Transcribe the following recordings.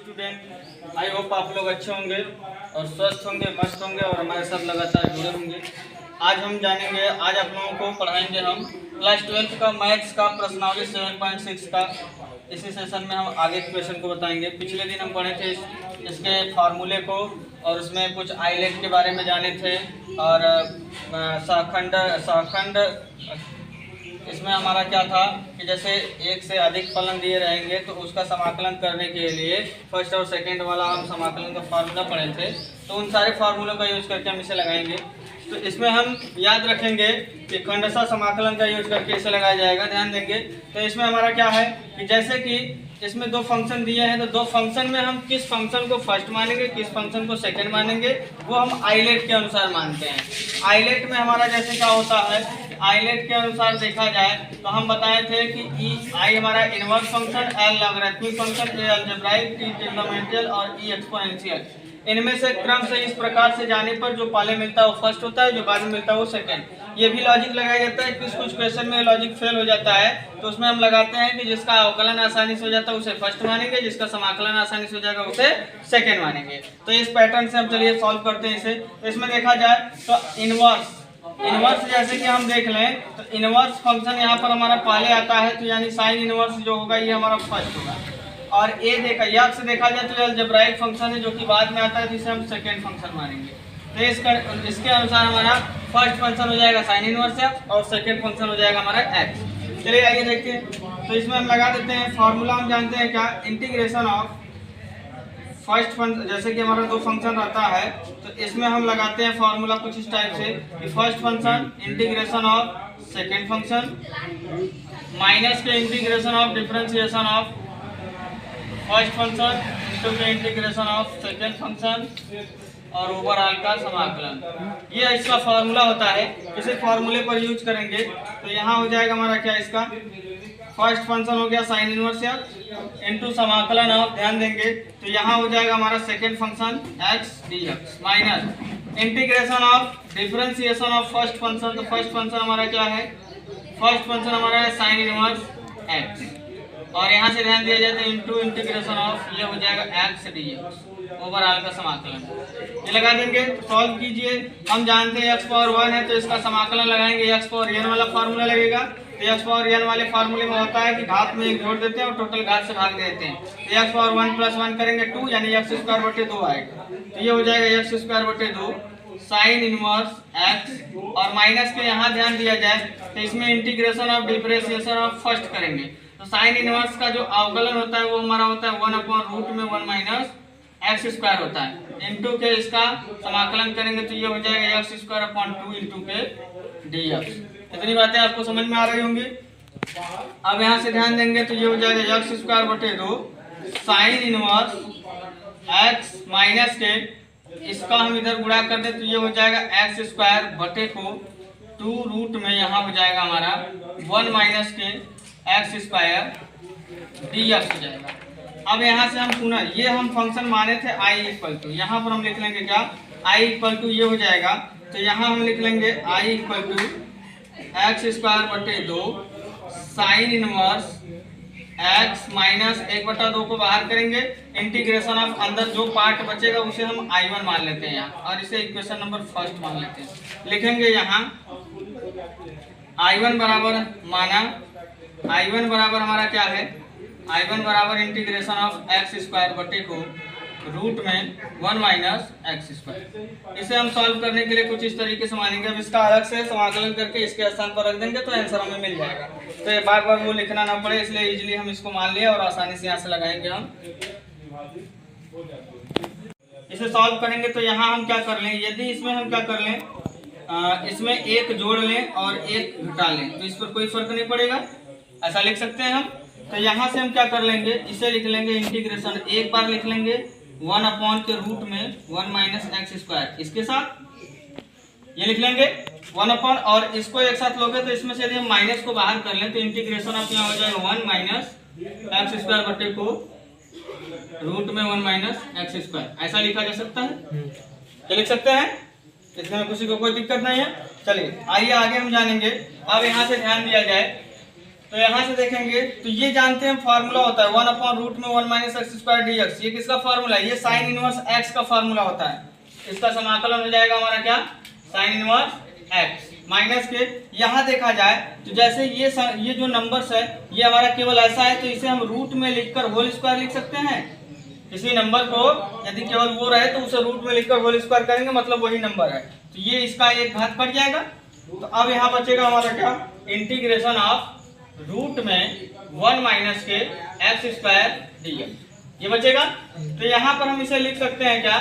Student, I hope आप लोग अच्छे होंगे और स्वस्थ होंगे, मस्त होंगे और हमारे साथ लगातार जुड़े होंगे। आज हम जानेंगे, आज आप लोगों को पढ़ाएंगे हम क्लास 12 का मैथ्स का प्रश्नावली 7.6 का। इसी सेशन में हम आगे के क्वेश्चन को बताएंगे। पिछले दिन हम पढ़े थे इसके फार्मूले को और उसमें कुछ आइलेट के बारे में जाने थे और सहखंड इसमें हमारा क्या था कि जैसे एक से अधिक फलन दिए रहेंगे तो उसका समाकलन करने के लिए फर्स्ट और सेकंड वाला हम समाकलन का फार्मूला पढ़े थे। तो उन सारे फार्मूलों का यूज करके हम इसे लगाएंगे। तो इसमें हम याद रखेंगे कि खंडशः समाकलन का यूज करके इसे लगाया जाएगा, ध्यान देंगे। तो इसमें हमारा क्या है कि जैसे कि इसमें दो फंक्शन दिए हैं तो दो फंक्शन में हम किस फंक्शन को फर्स्ट मानेंगे, किस फंक्शन को सेकंड मानेंगे, वो हम आइलेट के अनुसार मानते हैं। आइलेट में हमारा जैसे क्या होता है, आइलेट के अनुसार देखा जाए तो हम बताए थे कि आई हमारा inverse function, L logarithmic function, A algebraic, T trigonometrical और ई एक्सपोनेंशियल। इनमें से क्रम से इस प्रकार से जाने पर जो पहले मिलता है वो फर्स्ट होता है, जो बाद में मिलता है वो सेकंड। ये भी लॉजिक लगाया जाता है। कुछ क्वेश्चन में लॉजिक फेल हो जाता है तो उसमें हम लगाते हैं कि जिसका अवकलन आसानी से हो जाता है उसे फर्स्ट मानेंगे, जिसका समाकलन आसानी से हो जाएगा उसे सेकंड मानेंगे। तो इस पैटर्न से हम चलिए सॉल्व करते हैं इसे। तो इसमें देखा जाए तो इनवर्स जैसे कि हम देख लें तो इनवर्स फंक्शन यहाँ पर हमारा पहले आता है, तो यानी साइन इनवर्स जो होगा ये हमारा फर्स्ट होगा। और ए देखा यक्स से देखा जाए तो अलजेब्राइक फंक्शन है जो कि बाद में आता है, जिसे हम सेकंड फंक्शन मानेंगे। तो इसके अनुसार हमारा फर्स्ट फंक्शन हो जाएगा साइन इनवर्स एक्स और सेकंड फंक्शन हो जाएगा हमारा एक्स। चलिए आइए देखते हैं। तो इसमें हम लगा देते हैं फॉर्मूला। हम जानते हैं क्या, इंटीग्रेशन ऑफ फर्स्ट फंक्शन। जैसे कि हमारा दो फंक्शन रहता है तो इसमें हम लगाते हैं फॉर्मूला कुछ इस टाइप से कि first function integration of second function minus के integration of differentiation of first function into के इंटीग्रेशन ऑफ सेकंड फंक्शन और ओवरऑल का समाकलन। ये इसका फार्मूला होता है। इसे फार्मूले पर यूज करेंगे तो यहाँ हो जाएगा हमारा क्या, इसका फर्स्ट फंक्शन हो गया साइन इनवर्स एक्स इंटू समाकलन ऑफ, ध्यान देंगे तो यहाँ हो जाएगा हमारा second function x D x minus integration of differentiation of first function. तो फर्स्ट फंक्शन हमारा क्या है, फर्स्ट फंक्शन हमारा है साइन इनवर्स एक्स और यहाँ से ध्यान दिया जाए तो इंटू इंटीग्रेशन ऑफ ये हो जाएगा एक्स डी एक्स ओवरऑल का समाकलन। ये लगा देंगे तो सॉल्व कीजिए। हम जानते हैं एक्स पावर 1 है तो इसका समाकलन लगाएंगे, एक्स पावर n वाला फार्मूला लगेगा। तो एक्स पावर n वाले फार्मूले में होता है कि घात में एक जोड़ देते हैं और टोटल घात से भाग देते हैं। तो एक्स पावर 1 प्लस 1 करेंगे 2 यानी एक्स स्क्वायर बटे 2 आएगा। तो ये हो जाएगा एक्स स्क्वायर बटे 2 साइन इनवर्स एक्स और माइनस के यहाँ ध्यान दिया जाए तो इसमें integration of differentiation of first करेंगे। तो साइन इनवर्स का जो अवकलन होता है वो हमारा होता है 1/√में 1 माइनस एक्स स्क्वायर होता है इंटू के इसका समाकलन करेंगे तो ये हो जाएगा एक्स स्क्वायर अपॉन 2 इंटू के डी एक्स। इतनी बातें आपको समझ में आ रही होंगी। अब यहाँ से ध्यान देंगे तो ये हो जाएगा एक्स स्क्वायर बटे 2 साइन इनवर्स एक्स माइनस के इसका हम इधर गुणा कर दे तो ये हो जाएगा एक्स स्क्वायर बटे को 2 में यहाँ हो जाएगा हमारा 1 माइनस के एक्स स्क्वायर डी एक्स हो जाएगा। अब यहाँ से हम पुनः ये हम फंक्शन माने थे आई इक्वल टू, यहाँ पर हम लिख लेंगे क्या, आई इक्वल टू ये हो जाएगा। तो यहाँ हम लिख लेंगे I equal to x square बटे 2 साइन इनवर्स एक्स माइनस 1/2 को बाहर करेंगे, इंटीग्रेशन ऑफ अंदर जो पार्ट बचेगा उसे हम I1 मान लेते हैं यहाँ और इसे इक्वेशन नंबर फर्स्ट मान लेते हैं। लिखेंगे यहाँ I1 बराबर माना, I1 बराबर हमारा क्या है, I1 बराबर इंटीग्रेशन ऑफ एक्स स्क्वायर बटे को रूट में 1 माइनस एक्स स्क्वायर। इसे हम सॉल्व करने के लिए कुछ इस तरीके से मानेंगे। अब इसका अलग से समाकलन करके इसके स्थान पर रख देंगे तो आंसर हमें मिल जाएगा। तो ये बार बार वो लिखना ना पड़े इसलिए इजीली हम इसको मान लिया और आसानी से यहाँ से लगाएंगे हम। इसे सॉल्व करेंगे तो यहाँ हम क्या कर लें, यदि इसमें हम क्या कर लें, इसमें एक जोड़ लें और एक घटा लें तो इस पर कोई फर्क नहीं पड़ेगा, ऐसा लिख सकते हैं हम। तो यहाँ से हम क्या कर लेंगे, इसे लिख लेंगे इंटीग्रेशन, एक बार लिख लेंगे 1 अपॉन के रूट में 1 माइनस एक्स स्क्वायर, इसके साथ ये लिख लेंगे 1 अपॉन और इसको एक साथ लोगे तो इसमें से यदि हम माइनस को बाहर कर लें तो इंटीग्रेशन ऑफ यहाँ हो जाएगा 1 माइनस एक्स स्क्वायर बटे को रूट में 1 माइनस एक्स स्क्वायर, ऐसा लिखा जा सकता है। ये लिख सकते हैं, इसमें किसी को कोई दिक्कत नहीं है। चलिए आइए आगे हम जानेंगे। अब यहाँ से ध्यान दिया जाए तो यहाँ से देखेंगे तो ये जानते हैं फार्मूला होता है 1/रूट में 1 माइनस एक्स स्क्वायर dx। ये किसका फार्मूला है? ये साइन इनवर्स एक्स का फार्मूला होता है। इसका समाकलन हो जाएगा हमारा क्या? साइन इनवर्स एक्स माइनस के। यहाँ देखा जाए तो जैसे ये जो नंबर्स है ये हमारा केवल ऐसा है तो इसे हम रूट में लिखकर होल स्क्वायर लिख सकते हैं। किसी नंबर को यदि केवल वो रहे तो उसे रूट में लिखकर होल स्क्वायर करेंगे, मतलब वही नंबर है। तो ये इसका एक घात कट जाएगा। तो अब यहाँ बचेगा हमारा क्या? इंटीग्रेशन ऑफ रूट में 1 माइनस के एक्स स्क्वायर dx, ये बचेगा। तो यहाँ पर हम इसे लिख सकते हैं क्या?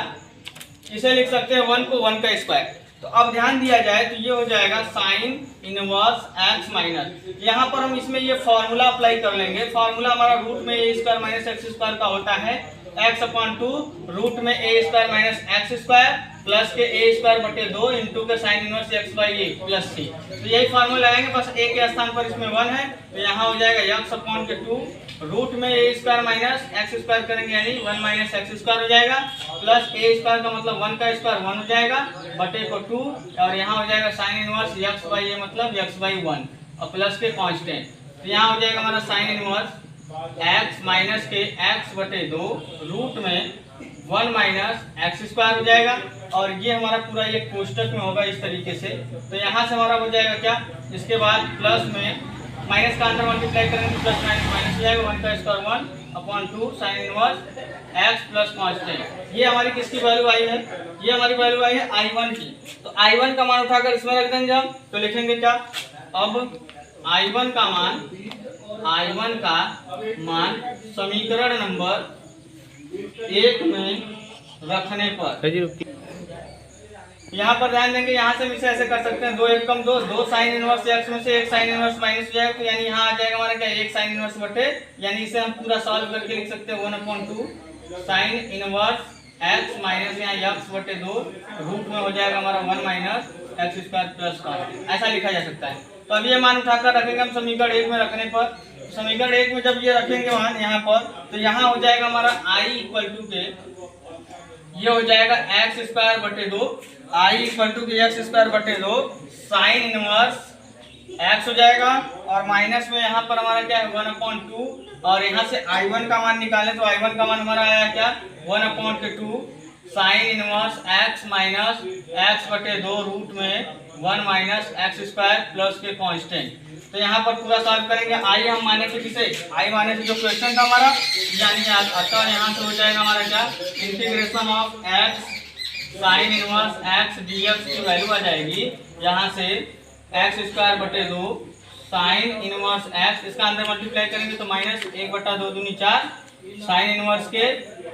इसे लिख सकते हैं 1 को 1 का स्क्वायर। तो अब ध्यान दिया जाए तो ये हो जाएगा साइन इनवर्स एक्स माइनस। यहाँ पर हम इसमें ये फॉर्मूला अप्लाई कर लेंगे। फॉर्मूला हमारा रूट में a square minus x square का होता है x/2 रूट में a square minus x square plus के ए स्क्वायर बटे 2 इंटू के sine inverse x by a plus c. तो यही फार्मूला लगाएंगे, बस ए के स्थान पर इसमें 1 है तो यहाँ हो जाएगा x/2 रूट में a square minus x square करेंगे यानी 1 माइनस एक्स स्क्वायर हो जाएगा प्लस ए स्क्वायर का मतलब 1 का स्क्वायर 1 हो जाएगा बटे को 2 और यहाँ हो जाएगा साइन इनवर्स एक्स बाई ए मतलब एक्स बाई 1 और प्लस के कांस्टेंट। तो यहाँ हो जाएगा हमारा साइन इनवर्स x माइनस के x बटे 2 रूट में 1 माइनस एक्स स्क्वायर हो जाएगा और ये हमारा पूरा ये कोष्टक में होगा इस तरीके से। तो यहाँ से हमारा हो जाएगा क्या? इसके बाद प्लस में माइनस का अंदर मल्टीप्लाई करेंगे तो प्लस माइनस माइनस हो जाएगा 1 का square 1/2 sine inverse x plus constant. ये हमारी किसकी वैल्यू आई है? ये हमारी वैल्यू आई है I1 की। तो I1 का मान उठाकर इसमें रख देंगे हम। तो लिखेंगे क्या? अब I1 का मान समीकरण नंबर 1 में रखने पर यहाँ पर ध्यान देंगे, यहाँ से हम इसे ऐसे कर सकते हैं 2 1 कम 2 साइन इनवर्स एक्स में से 1 साइन इनवर्स माइनस हो जाएगा। तो यानी यहाँ आ जाएगा हमारा क्या? 1 साइन इनवर्स बटे, यानी इसे हम पूरा सॉल्व करके लिख सकते हैं 1/2 साइन इनवर्स एक्स माइनस यहाँ एक्स बटे 2 रूट में हो जाएगा हमारा 1 minus x square plus constant, ऐसा लिखा जा सकता है। तो अब ये मान उठाकर रखेंगे हम समीकरण 1 में रखने पर। समीकरण 1 में जब ये रखेंगे मान यहाँ पर तो यहाँ हो जाएगा हमारा I इक्वल टू के ये हो जाएगा एक्स स्क्वायर बटे 2 I इक्वल टू के एक्स स्क्वायर बटे 2 साइन इनवर्स एक्स हो जाएगा और माइनस में यहाँ पर हमारा क्या है 1/2 और यहाँ से I1 का मान निकालें तो I1 का मान हमारा आया क्या? 1/2 sign inverse x minus x बटे 2 रूट में 1 माइनस एक्स स्क्वायर प्लस के कांस्टेंट। तो यहाँ पर पूरा सॉल्व करेंगे। आई हम माने थे किसे? आई माने थे जो क्वेश्चन था हमारा, यानी अतः यहाँ से हो जाएगा हमारा क्या? Integration of x sign inverse x dx की वैल्यू आ जाएगी यहाँ से एक्स स्क्वायर बटे 2 साइन इनवर्स एक्स, इसका अंदर मल्टीप्लाई करेंगे तो माइनस 1/2 दूनी 4 साइन इनवर्स के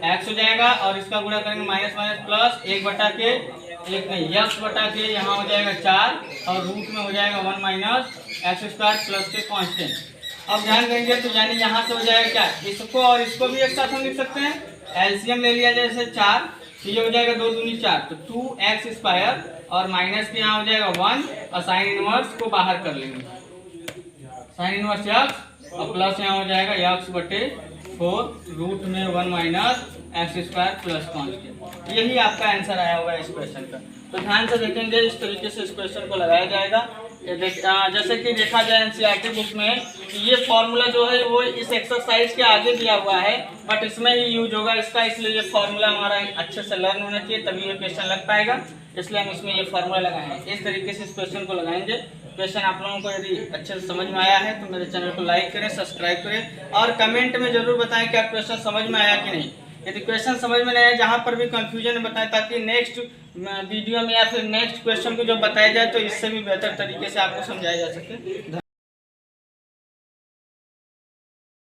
एक्स हो जाएगा और इसका गुणा करेंगे माइनस माइनस प्लस 1/1 नहीं एक्स बटा के यहाँ हो जाएगा 4 और रूट में हो जाएगा 1 माइनस एक्स स्क्वायर प्लस के कांस्टेंट। अब ध्यान देंगे तो यानी यहाँ से हो जाएगा क्या? इसको और इसको भी एक साथ हम लिख सकते हैं। एलसीएम ले लिया जैसे 4 तो ये हो जाएगा 2 दूनी 4 तो 2x स्क्वायर और माइनस के यहाँ हो जाएगा 1 और साइन इनवर्स को बाहर कर लेंगे साइन इनवर्स x और प्लस यहाँ हो जाएगा x बटे 4 रूट में 1 minus x square plus constant. यही आपका आंसर आया होगा इस क्वेश्चन का। तो ध्यान से देखेंगे इस तरीके से इस क्वेश्चन को लगाया जाएगा। जैसे कि देखा जाए एनसीईआरटी बुक में कि ये फॉर्मूला जो है वो इस एक्सरसाइज के आगे दिया हुआ है बट इसमें ही यूज होगा इसका, इसलिए ये फॉर्मूला हमारा अच्छे से लर्न होना चाहिए तभी ये क्वेश्चन लग पाएगा, इसलिए हम इसमें ये फॉर्मूला लगाए हैं। इस तरीके से इस क्वेश्चन को लगाएंगे। क्वेश्चन आप लोगों को यदि अच्छे से समझ में आया है तो मेरे चैनल को लाइक करें, सब्सक्राइब करें और कमेंट में जरूर बताएं क्या क्वेश्चन समझ में आया कि नहीं। यदि क्वेश्चन समझ में नहीं आया जहाँ पर भी कंफ्यूजन बताएं ताकि नेक्स्ट वीडियो में या फिर नेक्स्ट क्वेश्चन को जब बताया जाए तो इससे भी बेहतर तरीके से आपको समझाया जा सके।